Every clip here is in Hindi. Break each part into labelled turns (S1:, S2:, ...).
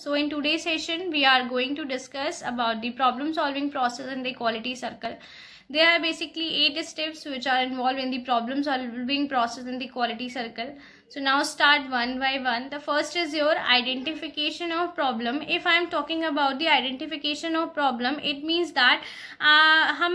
S1: So in today's session, we are going to discuss about the problem solving process in the quality circle. There are basically 8 steps which are involved in the problem solving process in the quality circle. So now start one by one. The first is your identification of problem. If I am talking about the identification of problem, it means that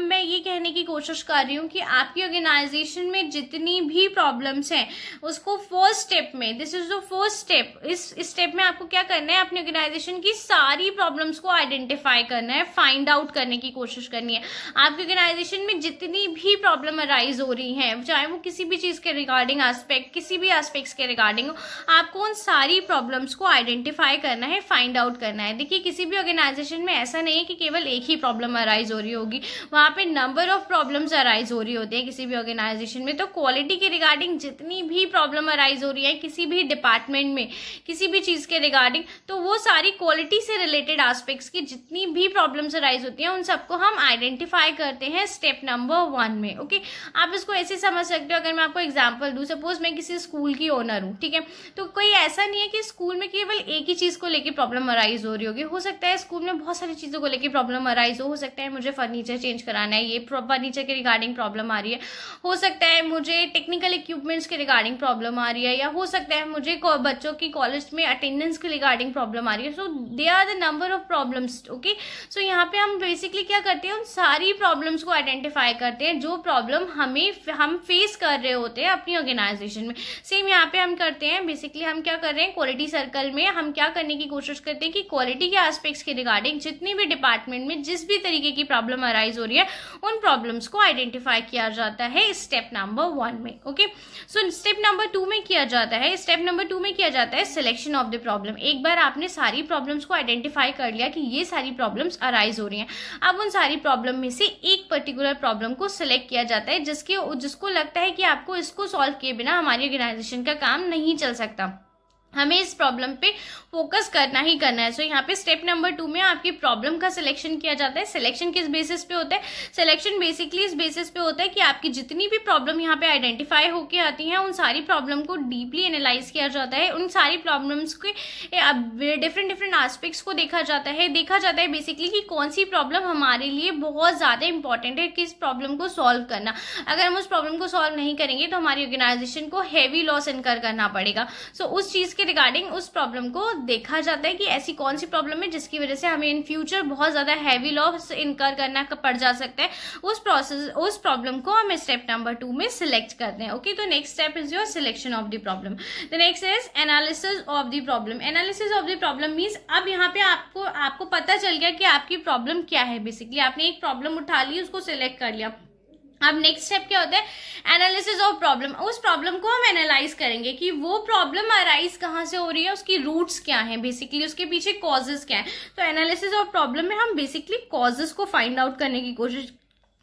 S1: मैं ये कहने की कोशिश कर रही हूँ कि आपकी ऑर्गेनाइजेशन में जितनी भी प्रॉब्लम्स हैं उसको फर्स्ट स्टेप में, this is the first step, इस स्टेप में आपको क्या करना है, अपनी ऑर्गेनाइजेशन की सारी प्रॉब्लम्स को आइडेंटिफाई करना है, फाइंड आउट करने की कोशिश करनी है। आपकी ऑर्गेनाइजेशन में जितनी भी प्रॉब्लम अराइज हो रही हैं, चाहे वो किसी भी चीज के रिगार्डिंग एस्पेक्ट, किसी भी एस्पेक्ट्स के रिगार्डिंग, आपको उन सारी प्रॉब्लम्स को आइडेंटिफाई करना है, फाइंड आउट करना है। देखिए, किसी भी ऑर्गेनाइजेशन में ऐसा नहीं है कि केवल एक ही प्रॉब्लम अराइज हो रही होगी, वहां पे नंबर ऑफ प्रॉब्लम्स अराइज हो रही होती है किसी भी ऑर्गेनाइजेशन में। तो क्वालिटी के रिगार्डिंग जितनी भी प्रॉब्लम अराइज हो रही है किसी भी डिपार्टमेंट में, किसी भी चीज के रिगार्डिंग, तो वो सारी क्वालिटी से रिलेटेड एस्पेक्ट्स की जितनी भी प्रॉब्लम्स अराइज होती हैं उन सबको हम आइडेंटिफाई करते हैं स्टेप नंबर 1 में। ओके, आप इसको ऐसे समझ सकते हो। अगर मैं आपको एग्जांपल दूं, सपोज मैं किसी स्कूल की ओनर हूं, ठीक है, तो कोई ऐसा नहीं है कि स्कूल में केवल एक ही चीज को लेकर प्रॉब्लम अराइज हो रही होगी। हो सकता है स्कूल में बहुत सारी चीजों को लेकर प्रॉब्लम अराइज हो सकता है मुझे फर्नीचर चेंज कराना है, ये फर्नीचर के रिगार्डिंग प्रॉब्लम आ रही है, हो सकता है मुझे टेक्निकल इक्विपमेंट्स के रिगार्डिंग प्रॉब्लम आ रही है, या हो सकता है मुझे बच्चों की कॉलेज में अटेंडेंस के रिगार्डिंग प्रॉब्लम आ रही है। So they are the number of problems. Okay, so यहाँ पे हम बेसिकली क्या करते हैं, उन सारी प्रॉब्लम्स को आइडेंटिफाई करते हैं जो प्रॉब्लम हम फेस कर रहे होते हैं अपनी ऑर्गेनाइजेशन में। सेम यहाँ पे हम करते हैं। बेसिकली हम क्या कर रहे हैं, क्वालिटी सर्कल में हम क्या करने की कोशिश करते हैं कि क्वालिटी के एस्पेक्ट्स के रिगार्डिंग जितनी भी डिपार्टमेंट में जिस भी तरीके की प्रॉब्लम अराइज हो रही है उन प्रॉब्लम्स को आइडेंटिफाई किया जाता है स्टेप नंबर 1 में। ओके, सो स्टेप नंबर 2 में किया जाता है, स्टेप नंबर 2 में किया जाता है सिलेक्शन ऑफ द प्रॉब्लम। एक बार आपने सारी प्रॉब्लम्स को आइडेंटिफाई कर लिया कि ये सारी प्रॉब्लम्स अराइज हो रही हैं, अब उन सारी प्रॉब्लम में से एक पर्टिकुलर प्रॉब्लम को सिलेक्ट किया जाता है जिसको लगता है कि आपको इसको सॉल्व किए बिना हमारी ऑर्गेनाइजेशन का काम नहीं चल सकता, हमें इस प्रॉब्लम पे फोकस करना ही करना है। सो यहाँ पे स्टेप नंबर 2 में आपकी प्रॉब्लम का सिलेक्शन किया जाता है। सिलेक्शन किस बेसिस पे होता है, सिलेक्शन बेसिकली इस बेसिस पे होता है कि आपकी जितनी भी प्रॉब्लम यहाँ पे आइडेंटिफाई होके आती हैं उन सारी प्रॉब्लम को डीपली एनालाइज किया जाता है, उन सारी प्रॉब्लम्स के डिफरेंट एस्पेक्ट्स को देखा जाता है बेसिकली कि कौन सी प्रॉब्लम हमारे लिए बहुत ज्यादा इंपॉर्टेंट है, किस प्रॉब्लम को सॉल्व करना। अगर हम उस प्रॉब्लम को सॉल्व नहीं करेंगे तो हमारी ऑर्गेनाइजेशन को हैवी लॉस इनकर करना पड़ेगा। सो उस चीज के रिगार्डिंग उस प्रॉब्लम को देखा जाता है कि ऐसी कौन सी प्रॉब्लम है जिसकी वजह से हमें इन फ्यूचर बहुत ज्यादा हैवी लॉस इनकर करना पड़ जा सकता है। उस प्रॉब्लम को हम स्टेप नंबर 2 में सिलेक्ट करते हैं। ओके, तो next step is your selection of the problem. The next is analysis of the problem. Analysis of the problem means अब यहाँ पे आपको पता चल गया कि आपकी प्रॉब्लम क्या है। बेसिकली आपने एक प्रॉब्लम उठा ली, उसको सिलेक्ट कर लिया। अब नेक्स्ट स्टेप क्या होता है, एनालिसिस ऑफ प्रॉब्लम। उस प्रॉब्लम को हम एनालाइज करेंगे कि वो प्रॉब्लम अराइज कहाँ से हो रही है, उसकी रूट्स क्या हैं, बेसिकली उसके पीछे कॉजेस क्या है। तो एनालिसिस ऑफ प्रॉब्लम में हम बेसिकली कॉजेस को फाइंड आउट करने की कोशिश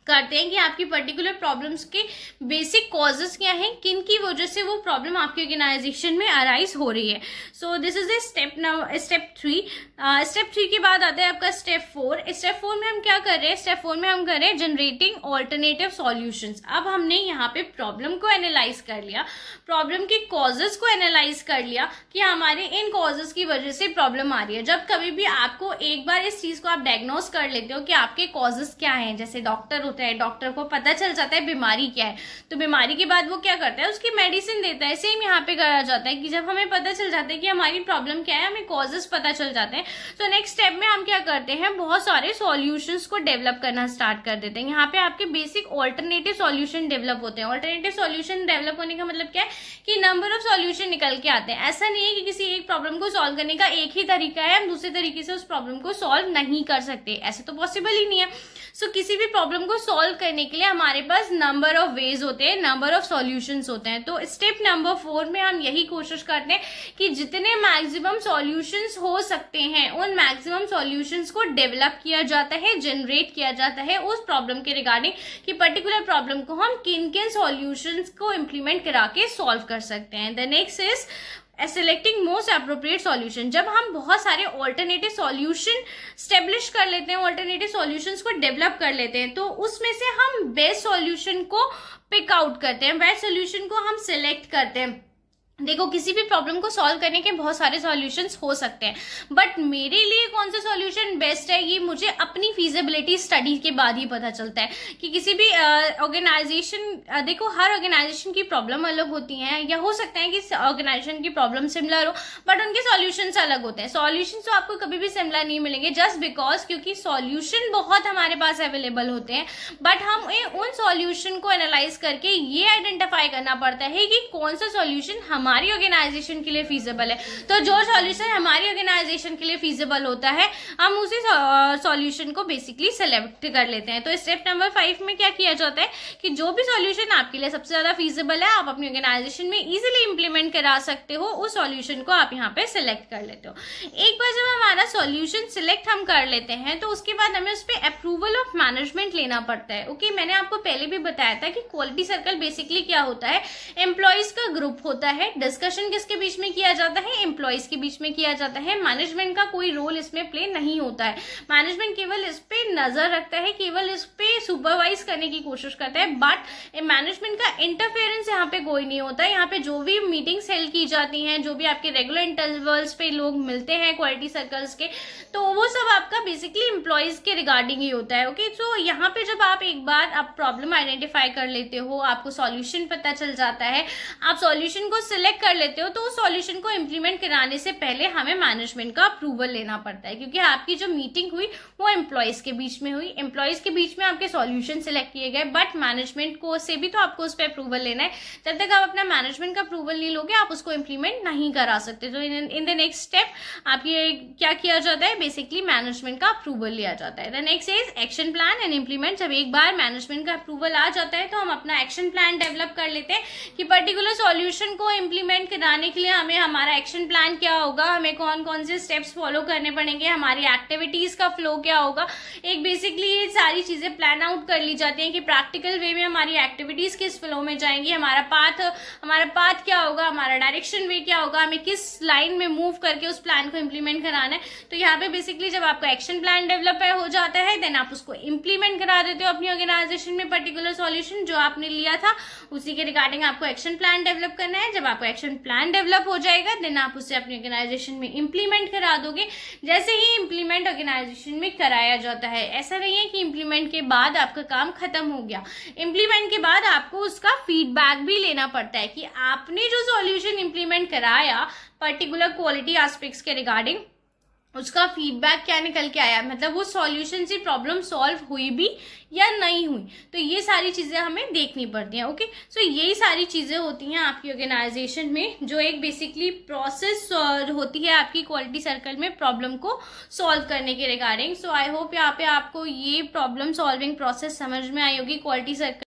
S1: करते हैं कि आपकी पर्टिकुलर प्रॉब्लम्स के बेसिक कॉजेस क्या हैं, किन की वजह से वो प्रॉब्लम आपकी ऑर्गेनाइजेशन में अराइज हो रही है। So this is step 3। Step 3 के बाद आता है आपका स्टेप 4। स्टेप 4 में हम क्या कर रहे हैं, स्टेप 4 में हम कर रहे हैं जनरेटिंग ऑल्टरनेटिव सॉल्यूशंस। अब हमने यहाँ पे प्रॉब्लम को एनालाइज कर लिया, प्रॉब्लम के कॉजेस को एनालाइज कर लिया कि हमारे इन कॉजेस की वजह से प्रॉब्लम आ रही है। जब कभी भी आपको एक बार इस चीज को आप डायग्नोस कर लेते हो कि आपके कॉजेस क्या हैं, जैसे डॉक्टर को पता चल जाता है बीमारी क्या है, तो बीमारी के बाद वो क्या करता है, उसकी मेडिसिन देता है। सेम यहाँ पे करा जाता है कि जब हमें पता चल जाता है कि हमारी प्रॉब्लम क्या है, हमें कॉजेस पता चल जाते हैं, तो नेक्स्ट स्टेप में हम क्या करते हैं, बहुत सारे सॉल्यूशंस को डेवलप करना स्टार्ट कर देते हैं। यहाँ पे आपके बेसिक ऑल्टरनेटिव सॉल्यूशन डेवलप होते हैं। ऑल्टरनेटिव सॉल्यूशन डेवलप होने का मतलब क्या है कि नंबर ऑफ सॉल्यूशन निकल के आते हैं। ऐसा नहीं है कि किसी एक प्रॉब्लम को सॉल्व करने का एक ही तरीका है, हम दूसरे तरीके से उस प्रॉब्लम को सॉल्व नहीं कर सकते, ऐसे तो पॉसिबल ही नहीं है। सो किसी भी प्रॉब्लम को सॉल्व करने के लिए हमारे पास नंबर ऑफ वेज होते हैं, नंबर ऑफ सॉल्यूशंस होते हैं। तो स्टेप नंबर 4 में हम यही कोशिश करते हैं कि जितने मैक्सिमम सॉल्यूशंस हो सकते हैं उन मैक्सिमम सॉल्यूशंस को डेवलप किया जाता है, जनरेट किया जाता है उस प्रॉब्लम के रिगार्डिंग कि पर्टिकुलर प्रॉब्लम को हम किन किन सॉल्यूशंस को इम्प्लीमेंट करा के सॉल्व कर सकते हैं। The next is selecting most appropriate solution. जब हम बहुत सारे ऑल्टरनेटिव सॉल्यूशन स्टेब्लिश कर लेते हैं, ऑल्टरनेटिव सॉल्यूशंस को डेवलप कर लेते हैं, तो उसमें से हम बेस्ट सॉल्यूशन को पिक आउट करते हैं, बेस्ट सॉल्यूशन को हम सिलेक्ट करते हैं। देखो, किसी भी प्रॉब्लम को सॉल्व करने के बहुत सारे सॉल्यूशंस हो सकते हैं, बट मेरे लिए कौन सा सॉल्यूशन बेस्ट है ये मुझे अपनी फीजिबिलिटी स्टडी के बाद ही पता चलता है कि किसी भी ऑर्गेनाइजेशन, देखो हर ऑर्गेनाइजेशन की प्रॉब्लम अलग होती है, या हो सकता है कि ऑर्गेनाइजेशन की प्रॉब्लम सिमिलर हो बट उनके सॉल्यूशंस अलग होते हैं। सॉल्यूशंस तो आपको कभी भी सिमिलर नहीं मिलेंगे, जस्ट बिकॉज क्योंकि सॉल्यूशन बहुत हमारे पास अवेलेबल होते हैं, बट हम उन सॉल्यूशन को एनालाइज करके ये आइडेंटिफाई करना पड़ता है कि कौन सा सॉल्यूशन हमारी ऑर्गेनाइजेशन के लिए फीजिबल है। तो जो सॉल्यूशन हमारी ऑर्गेनाइजेशन के लिए फीजिबल होता है हम उसी सॉल्यूशन को बेसिकली सेलेक्ट कर लेते हैं। तो स्टेप नंबर 5 में क्या किया जाता है कि जो भी सॉल्यूशन आपके लिए सबसे ज्यादा फीजिबल है, आप अपनी ऑर्गेनाइजेशन में इजीली इंप्लीमेंट करा सकते हो, उस सॉल्यूशन को आप यहाँ पे सिलेक्ट कर लेते हो। एक बार जब हमारा सॉल्यूशन सिलेक्ट हम कर लेते हैं तो उसके बाद हमें उस पर अप्रूवल ऑफ मैनेजमेंट लेना पड़ता है। ओके, मैंने आपको पहले भी बताया था कि क्वालिटी सर्कल बेसिकली क्या होता है, एम्प्लॉयज का ग्रुप होता है। डिस्कशन किसके बीच में किया जाता है, एम्प्लॉयज के बीच में किया जाता है। मैनेजमेंट का कोई रोल इसमें प्ले नहीं होता है, मैनेजमेंट केवल इस पे नजर रखता है, केवल इस पे सुपरवाइज करने की कोशिश करता है, बट मैनेजमेंट का इंटरफेरेंस यहाँ पे कोई नहीं होता है। यहाँ पे जो भी मीटिंग्स हेल्ड की जाती हैं, जो भी आपके रेगुलर इंटरवल्स पे लोग मिलते हैं क्वालिटी सर्कल्स के, तो वो सब आपका बेसिकली एम्प्लॉयज के रिगार्डिंग ही होता है। ओके, तो यहाँ पे जब आप एक बार आप प्रॉब्लम आइडेंटिफाई कर लेते हो, आपको सॉल्यूशन पता चल जाता है, आप सॉल्यूशन को सिलेक्ट कर लेते हो, तो उस सॉल्यूशन को इंप्लीमेंट कराने से पहले हमें मैनेजमेंट का अप्रूवल लेना पड़ता है, क्योंकि आपकी जो मीटिंग हुई वो एम्प्लॉयज के बीच में हुई, एम्प्लॉयज के बीच में आपके सॉल्यूशन सिलेक्ट किए गए, बट मैनेजमेंट को से भी तो आपको उस पर अप्रूवल लेना है। जब तक आप अपना मैनेजमेंट का अप्रूवल नहीं लोगे आप उसको इंप्लीमेंट नहीं करा सकते। तो इन द नेक्स्ट स्टेप आप ये क्या किया जाता है, बेसिकली मैनेजमेंट का अप्रूवल लिया जाता है। The next is action plan and implement. जब एक बार मैनेजमेंट का अप्रूवल आ जाता है तो हम अपना एक्शन प्लान डेवलप कर लेते हैं कि पर्टिकुलर सॉल्यूशन को इंप्लीमेंट कराने के लिए हमें हमारा एक्शन प्लान क्या होगा, हमें कौन कौन से स्टेप्स फॉलो करने पड़ेंगे, हमारी एक्टिविटीज का फ्लो क्या होगा। एक बेसिकली ये सारी चीजें प्लान आउट कर ली जाती हैं कि प्रैक्टिकल वे में हमारी एक्टिविटीज किस फ्लो में जाएंगी, हमारा पाथ क्या होगा, हमारा डायरेक्शन वे क्या होगा, हमें किस लाइन में मूव करके उस प्लान को इंप्लीमेंट कराना है। तो यहाँ पे बेसिकली जब आपका एक्शन प्लान डेवलप हो जाता है देन आप उसको इंप्लीमेंट करा देते हो अपनी ऑर्गेनाइजेशन में। पर्टिकुलर सॉल्यूशन जो आपने लिया था उसी के रिगार्डिंग आपको एक्शन प्लान डेवलप करना है। जब आपका एक्शन प्लान डेवलप हो जाएगा देन आप उसे अपनी ऑर्गेनाइजेशन में इंप्लीमेंट करा दोगे। जैसे ही इंप्लीमेंट ऑर्गेनाइजेशन में कराया जाता है, ऐसा नहीं है कि इंप्लीमेंट के बाद आपका काम खत्म हो गया, इंप्लीमेंट के बाद आपको उसका फीडबैक भी लेना पड़ता है कि आपने जो सॉल्यूशन इंप्लीमेंट कराया पर्टिकुलर क्वालिटी एस्पेक्ट्स के रिगार्डिंग, उसका फीडबैक क्या निकल के आया, मतलब वो सॉल्यूशन से प्रॉब्लम सॉल्व हुई भी या नहीं हुई। तो ये सारी चीजें हमें देखनी पड़ती हैं। ओके, सो यही सारी चीजें होती हैं आपकी ऑर्गेनाइजेशन में, जो एक बेसिकली प्रोसेस होती है आपकी क्वालिटी सर्कल में प्रॉब्लम को सॉल्व करने के रिगार्डिंग। सो आई होप यहाँ पे आपको ये प्रॉब्लम सॉल्विंग प्रोसेस समझ में आई होगी क्वालिटी सर्कल